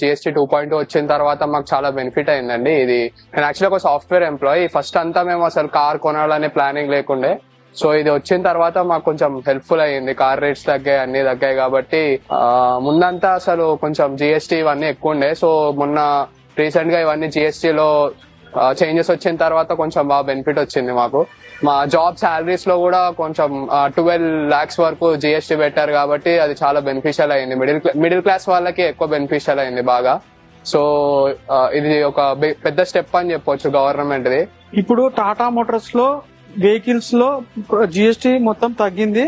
GST 2.2 వచ్చిన తర్వాత మాకు చాలా బెనిఫిట్ అయిందండి. ఇది నేను యాక్చువల్లీ ఒక సాఫ్ట్వేర్ ఎంప్లాయీ. ఫస్ట్ అంతా మేము అసలు కార్ కొనాలనే ప్లానింగ్ లేకుండే. సో ఇది వచ్చిన తర్వాత మాకు కొంచెం హెల్ప్ఫుల్ అయ్యింది. కార్ రేట్స్ తగ్గాయి, అన్ని తగ్గాయి కాబట్టి ముందంతా అసలు కొంచెం జిఎస్టీ ఇవన్నీ ఎక్కువ ఉండే. సో మొన్న రీసెంట్ గా ఇవన్నీ జిఎస్టీలో చేంజెస్ వచ్చిన తర్వాత కొంచెం బాగా బెనిఫిట్ వచ్చింది మాకు. మా జాబ్ శాలరీస్ లో కూడా కొంచెం 12 lakhs వరకు జిఎస్టీ పెట్టారు కాబట్టి అది చాలా బెనిఫిషియల్ అయింది. మిడిల్ క్లాస్ వాళ్ళకి ఎక్కువ బెనిఫిషియల్ అయింది బాగా. సో ఇది ఒక పెద్ద స్టెప్ అని చెప్పొచ్చు గవర్నమెంట్ ది. ఇప్పుడు టాటా మోటార్స్ లో వెహికల్స్ లో జిఎస్టీ మొత్తం తగ్గింది.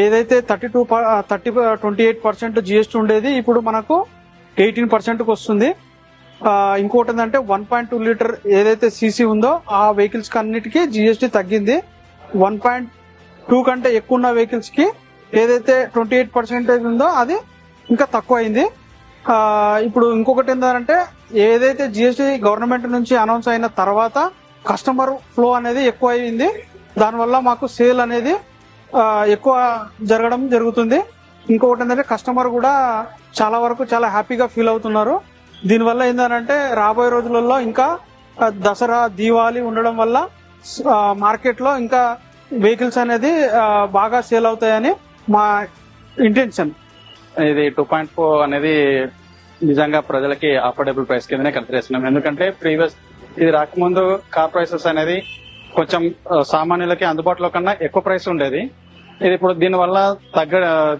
ఏదైతే 28% జిఎస్టీ ఉండేది ఇప్పుడు మనకు 18% వస్తుంది. ఇంకోటి ఏంటంటే 1.2 లీటర్ ఏదైతే సీసీ ఉందో ఆ వెహికల్స్ కి అన్నిటికీ జిఎస్టీ తగ్గింది. 1.2 కంటే ఎక్కువ ఉన్న వెహికల్స్ కి ఏదైతే 28% ఉందో అది ఇంకా తక్కువ అయింది. ఇప్పుడు ఇంకొకటి ఏంటంటే ఏదైతే జిఎస్టీ గవర్నమెంట్ నుంచి అనౌన్స్ అయిన తర్వాత కస్టమర్ ఫ్లో అనేది ఎక్కువ అయింది. దానివల్ల మాకు సేల్ అనేది ఎక్కువ జరగడం జరుగుతుంది. ఇంకొకటి ఏంటంటే కస్టమర్ కూడా చాలా వరకు చాలా హ్యాపీగా ఫీల్ అవుతున్నారు. దీనివల్ల ఏంటంటే రాబోయే రోజులలో ఇంకా దసరా, దీవాలి ఉండడం వల్ల మార్కెట్ లో ఇంకా వెహికల్స్ అనేది బాగా సేల్ అవుతాయని మా ఇంటెన్షన్. ఇది 2.4 అనేది నిజంగా ప్రజలకి అఫోర్డబుల్ ప్రైస్ కిందనే కన్సిడర్ చేస్తున్నాం. ఎందుకంటే ప్రీవియస్ ఇది రాకముందు కార్ ప్రైసెస్ అనేది కొంచెం సామాన్యులకి అందుబాటులో కన్నా ఎక్కువ ప్రైస్ ఉండేది. ఇది ఇప్పుడు దీనివల్ల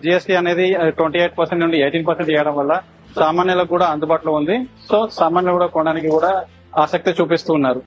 జిఎస్టీ అనేది 28% నుండి 18% ఇవ్వడం వల్ల సామాన్యులకు కూడా అందుబాటులో ఉంది. సో సామాన్యులు కూడా కొనడానికి కూడా ఆసక్తి చూపిస్తూ ఉన్నారు.